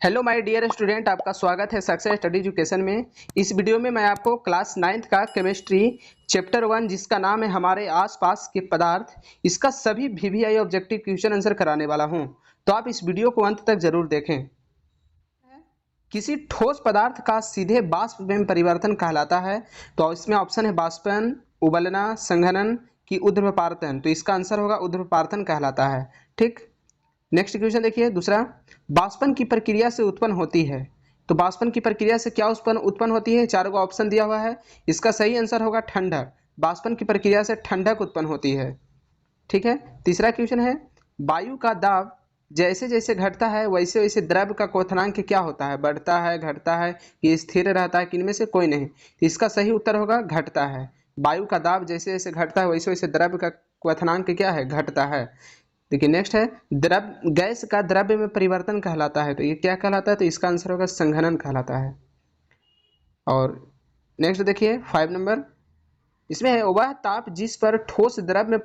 Hello my dear student, आपका स्वागत है सक्सेस स्टडी एजुकेशन में। इस वीडियो में मैं आपको क्लास 9th का केमिस्ट्री चैप्टर 1 जिसका नाम है हमारे आसपास के पदार्थ, इसका सभी वीवीआई ऑब्जेक्टिव क्वेश्चन आंसर कराने वाला हूं। तो आप इस वीडियो को अंत तक जरूर देखें। किसी ठोस पदार्थ का सीधे वाष्प में परिवर्तन कहलाता है। तो इसमें ऑप्शन है वाष्पन, उबलना, संघनन की ऊर्ध्वपातन। तो इसका आंसर होगा ऊर्ध्वपातन कहलाता है। ठीक। नेक्स्ट क्वेश्चन देखिए दूसरा, वाष्पन की प्रक्रिया से उत्पन्न होती है। तो वाष्पन की प्रक्रिया से क्या उत्पन्न होती है? चारों का ऑप्शन दिया हुआ है। इसका सही आंसर होगा ठंडक। वाष्पन की प्रक्रिया से ठंडक उत्पन्न होती है। ठीक है। तीसरा क्वेश्चन है, वायु का दाब जैसे जैसे घटता है वैसे वैसे द्रव्य का क्वथनांक क्या होता है? बढ़ता है, घटता है, कि स्थिर रहता है, कि इनमें से कोई नहीं? तो इसका सही उत्तर होगा घटता है। वायु का दाब जैसे जैसे घटता है वैसे वैसे द्रव्य का क्वथनांक क्या है? घटता है। देखिए नेक्स्ट है, द्रव गैस का द्रव्य में परिवर्तन कहलाता है। तो ये क्या कहलाता है? तो इसका आंसर होगा संघनन कहलाता है। और नेक्स्ट देखिए 5 नंबर, इसमें है वह ताप जिस पर ठोस द्रव्य में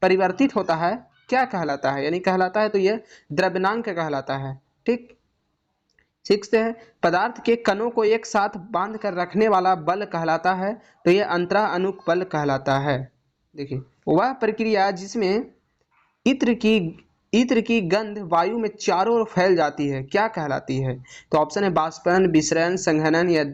परिवर्तित होता है क्या कहलाता है? यानी कहलाता है तो यह द्रव्यनांक कहलाता है। ठीक। 6 है, पदार्थ के कणों को एक साथ बांध कर रखने वाला बल कहलाता है। तो यह अंतरा अनुक बल कहलाता है। देखिए, वह प्रक्रिया जिसमें इत्र की इत्र की गंध वायु में चारों ओर फैल जाती है क्या कहलाती है? तो ऑप्शन है वाष्पन, विसरण, संघनन या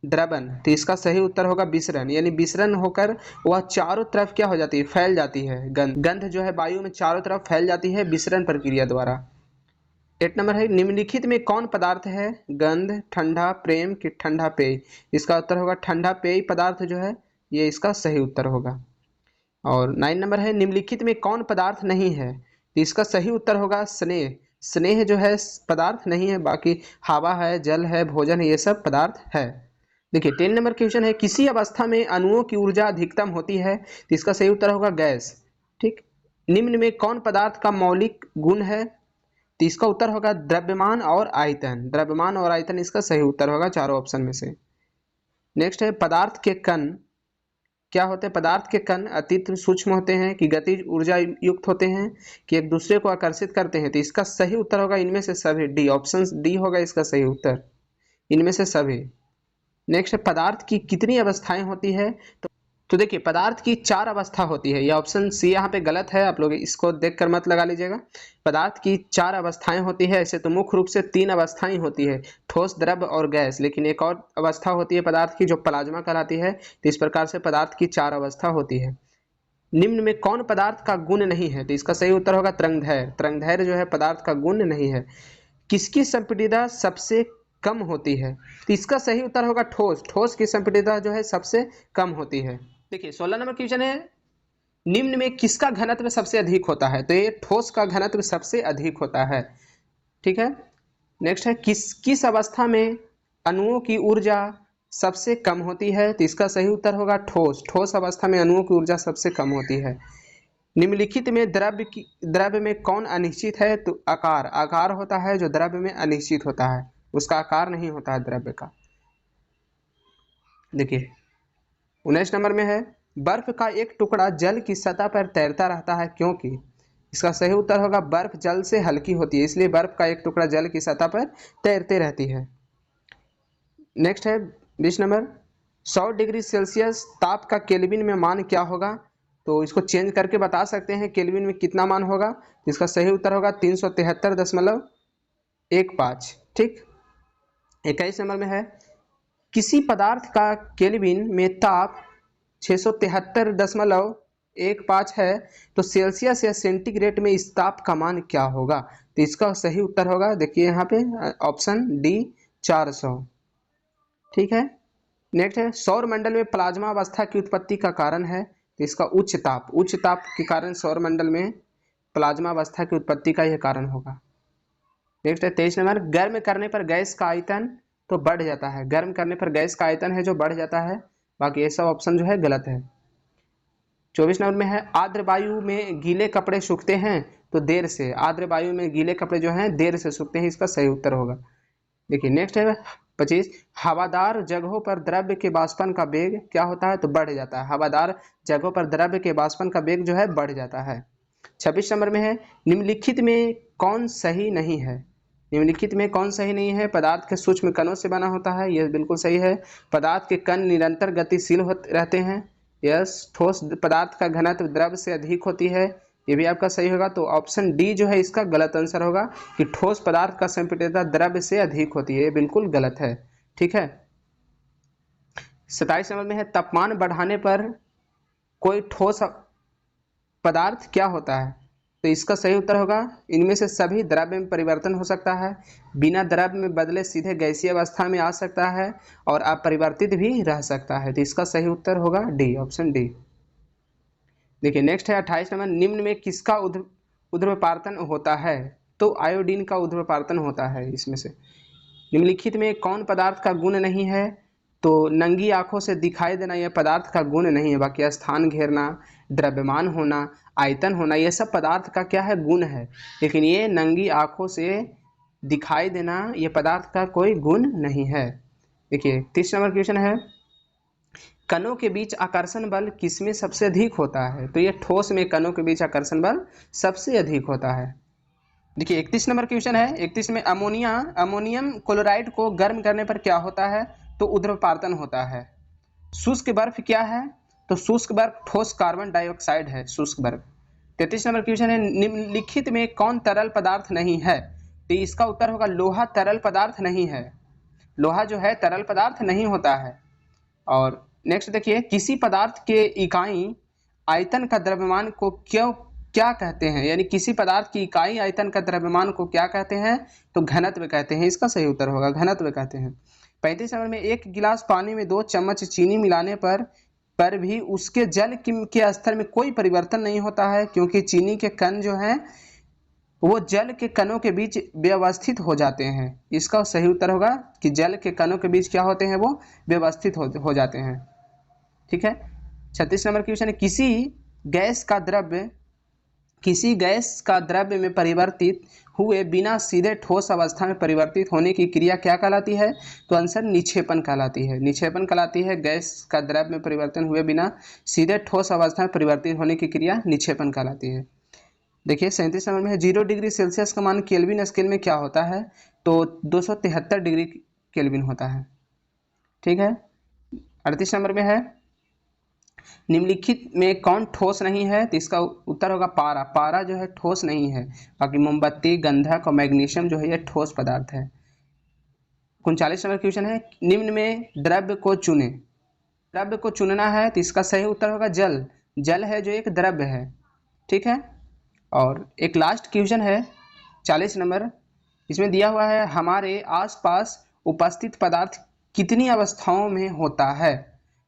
द्रवण। तो इसका सही उत्तर होगा विसरण। यानी विसरण होकर वह चारों तरफ क्या हो जाती है? फैल जाती है। गंध जो है वायु में चारों तरफ फैल जाती है विसरण प्रक्रिया द्वारा। 8 नंबर है, निम्नलिखित में कौन पदार्थ है गंध, ठंडा, प्रेम कि ठंडा पेय? इसका उत्तर होगा ठंडा पेय पदार्थ जो है ये इसका सही उत्तर होगा। और 9 नंबर है, निम्नलिखित में कौन पदार्थ नहीं है? तो इसका सही उत्तर होगा स्नेह। स्नेह जो है पदार्थ नहीं है, बाकी हवा है, जल है, भोजन है, ये सब पदार्थ है। देखिए 10 नंबर क्वेश्चन है, किसी अवस्था में अणुओं की ऊर्जा अधिकतम होती है। तो इसका सही उत्तर होगा गैस। ठीक। निम्न में कौन पदार्थ का मौलिक गुण है? तो इसका उत्तर होगा द्रव्यमान और आयतन। द्रव्यमान और आयतन इसका सही उत्तर होगा चारों ऑप्शन में से। नेक्स्ट है, पदार्थ के कण क्या होते हैं? पदार्थ के कण अत्यंत सूक्ष्म होते हैं, कि गतिज ऊर्जा युक्त होते हैं, कि एक दूसरे को आकर्षित करते हैं? तो इसका सही उत्तर होगा इनमें से सभी। डी, ऑप्शन डी होगा इसका सही उत्तर, इनमें से सभी। नेक्स्ट है, पदार्थ की कितनी अवस्थाएं होती है? तो देखिए पदार्थ की 4 अवस्था होती है। ये ऑप्शन सी यहाँ पे गलत है, आप लोग इसको देखकर मत लगा लीजिएगा। पदार्थ की 4 अवस्थाएं होती है। ऐसे तो मुख्य रूप से 3 अवस्थाएं होती है, ठोस, द्रव और गैस। लेकिन एक और अवस्था होती है पदार्थ की जो प्लाज्मा कहलाती है। तो इस प्रकार से पदार्थ की 4 अवस्था होती है। निम्न में कौन पदार्थ का गुण नहीं है? तो इसका सही उत्तर होगा तरंगदैर्घ्य। तरंगदैर्घ्य जो है पदार्थ का गुण नहीं है। किसकी संपीड़ितता सबसे कम होती है? तो इसका सही उत्तर होगा ठोस। ठोस की संपीड़ितता जो है सबसे कम होती है। देखिए 16 नंबर क्वेश्चन है, निम्न में किसका घनत्व सबसे अधिक होता है? तो ये ठोस का घनत्व सबसे अधिक होता है। ठीक है। नेक्स्ट है, किस किस अवस्था में अणुओं की ऊर्जा सबसे कम होती है? तो इसका सही उत्तर होगा ठोस। ठोस अवस्था में अणुओं की ऊर्जा सबसे कम होती है। निम्नलिखित में द्रव्य में कौन अनिश्चित है? तो आकार। आकार होता है जो द्रव्य में अनिश्चित होता है, उसका आकार नहीं होता है द्रव्य का। देखिए 19 नंबर में है, बर्फ का एक टुकड़ा जल की सतह पर तैरता रहता है क्योंकि? इसका सही उत्तर होगा बर्फ जल से हल्की होती है, इसलिए बर्फ का एक टुकड़ा जल की सतह पर तैरते रहती है। नेक्स्ट है 20 नंबर, 100 डिग्री सेल्सियस ताप का केल्विन में मान क्या होगा? तो इसको चेंज करके बता सकते हैं केल्विन में कितना मान होगा। इसका सही उत्तर होगा 373.15। ठीक। 21 नंबर में है, किसी पदार्थ का केल्विन में ताप 673.15 है, तो सेल्सियस या सेंटीग्रेड में इस ताप का मान क्या होगा? तो इसका सही उत्तर होगा, देखिए यहाँ पे ऑप्शन डी 400। ठीक है। नेक्स्ट है, सौर मंडल में प्लाज्मा अवस्था की उत्पत्ति का कारण है। तो इसका उच्च ताप के कारण सौर मंडल में प्लाज्मा अवस्था की उत्पत्ति का यह कारण होगा। नेक्स्ट है 23 नंबर, गर्म करने पर गैस का आयतन तो बढ़ जाता है। गर्म करने पर गैस का आयतन है जो बढ़ जाता है, बाकी ये सब ऑप्शन जो है गलत है। 24 नंबर में है, आर्द्र वायु में गीले कपड़े सूखते हैं तो देर से। आर्द्र वायु में गीले कपड़े जो हैं देर से सूखते हैं, इसका सही उत्तर होगा। देखिए नेक्स्ट है 25, हवादार जगहों पर द्रव्य के वाष्पन का वेग क्या होता है? तो बढ़ जाता है। हवादार जगहों पर द्रव्य के वाष्पन का वेग जो है बढ़ जाता है। 26 नंबर में है, निम्नलिखित में कौन सही नहीं है? निम्नलिखित में कौन सही नहीं है? पदार्थ के सूक्ष्म कणों से बना होता है, यह बिल्कुल सही है। पदार्थ के कण निरंतर गतिशील रहते हैं, यस। ठोस पदार्थ का घनत्व द्रव से अधिक होती है, ये भी आपका सही होगा। तो ऑप्शन डी जो है इसका गलत आंसर होगा कि ठोस पदार्थ का संपीड़ितता द्रव से अधिक होती है, ये बिल्कुल गलत है। ठीक है। 27 नंबर में है, तापमान बढ़ाने पर कोई ठोस पदार्थ क्या होता है? तो इसका सही उत्तर होगा, इनमें से सभी द्रव्य में परिवर्तन हो सकता है, बिना द्रव्य में बदले सीधे गैसीय अवस्था में आ सकता है और अपरिवर्तित भी रह सकता है। तो इसका सही उत्तर होगा डी, ऑप्शन डी। देखिए नेक्स्ट है 28 नंबर, निम्न में किसका ऊर्ध्वपातन होता है? तो आयोडीन का ऊर्ध्वपातन होता है इसमें से। निम्नलिखित में कौन पदार्थ का गुण नहीं है? तो नंगी आंखों से दिखाई देना यह पदार्थ का गुण नहीं है, बाकी स्थान घेरना, द्रव्यमान होना, आयतन होना, यह सब पदार्थ का क्या है? गुण है। लेकिन ये नंगी आंखों से दिखाई देना यह पदार्थ का कोई गुण नहीं है। देखिए 30 नंबर क्वेश्चन है, कणों के बीच आकर्षण बल किसमें सबसे अधिक होता है? तो ये ठोस में कणों के बीच आकर्षण बल सबसे अधिक होता है। देखिए 31 नंबर क्वेश्चन है, 31 में अमोनियम क्लोराइड को गर्म करने पर क्या होता है? तो ऊर्ध्वपातन होता है। शुष्क बर्फ क्या है? तो शुष्क बर्फ ठोस कार्बन डाइऑक्साइड है, शुष्क बर्फ। 33 नंबर क्वेश्चन है, निम्नलिखित में कौन तरल पदार्थ नहीं है? तो इसका उत्तर होगा लोहा तरल पदार्थ नहीं है, लोहा जो है तरल पदार्थ नहीं होता है। और नेक्स्ट देखिए, किसी पदार्थ के इकाई आयतन का द्रव्यमान को क्या कहते हैं? यानी किसी पदार्थ की इकाई आयतन का द्रव्यमान को क्या कहते हैं? तो घनत्व कहते हैं, इसका सही उत्तर होगा घनत्व कहते हैं। 35 नंबर में, एक गिलास पानी में 2 चम्मच चीनी मिलाने पर भी उसके जल के स्तर में कोई परिवर्तन नहीं होता है, क्योंकि चीनी के कण जो हैं वो जल के कणों के बीच व्यवस्थित हो जाते हैं। इसका सही उत्तर होगा कि जल के कणों के बीच क्या होते हैं? वो व्यवस्थित हो जाते हैं। ठीक है। 36 नंबर क्वेश्चन है, किसी गैस का द्रव्य में परिवर्तित हुए बिना सीधे ठोस अवस्था में परिवर्तित होने की क्रिया क्या कहलाती है? तो आंसर निक्षेपण कहलाती है, निक्षेपण कहलाती है। गैस का द्रव्य में परिवर्तन हुए बिना सीधे ठोस अवस्था में परिवर्तित होने की क्रिया निक्षेपण कहलाती है। देखिए 37 नंबर में है, 0 डिग्री सेल्सियस का मान केल्विन स्केल में क्या होता है? तो 273 डिग्री केल्विन होता है। ठीक है। 38 नंबर में है, निम्नलिखित में कौन ठोस नहीं है? तो इसका उत्तर होगा पारा। पारा जो है ठोस नहीं है, बाकी मोमबत्ती, गंधक और मैग्नीशियम जो है ये ठोस पदार्थ है। 39 नंबर क्वेश्चन है, निम्न में द्रव्य को चुने। द्रव्य को चुनना है तो इसका सही उत्तर होगा जल। जल है जो एक द्रव्य है। ठीक है। और एक लास्ट क्वेश्चन है 40 नंबर, इसमें दिया हुआ है, हमारे आसपास उपस्थित पदार्थ कितनी अवस्थाओं में होता है?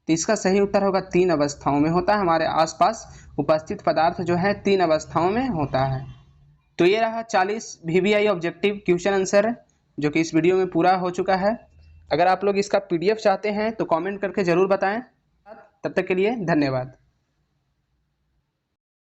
तो इसका सही उत्तर होगा 3 अवस्थाओं में होता है। हमारे आसपास उपस्थित पदार्थ जो है 3 अवस्थाओं में होता है। तो ये रहा 40 VVI ऑब्जेक्टिव क्वेश्चन आंसर जो कि इस वीडियो में पूरा हो चुका है। अगर आप लोग इसका PDF चाहते हैं तो कमेंट करके ज़रूर बताएं। तब तक के लिए धन्यवाद।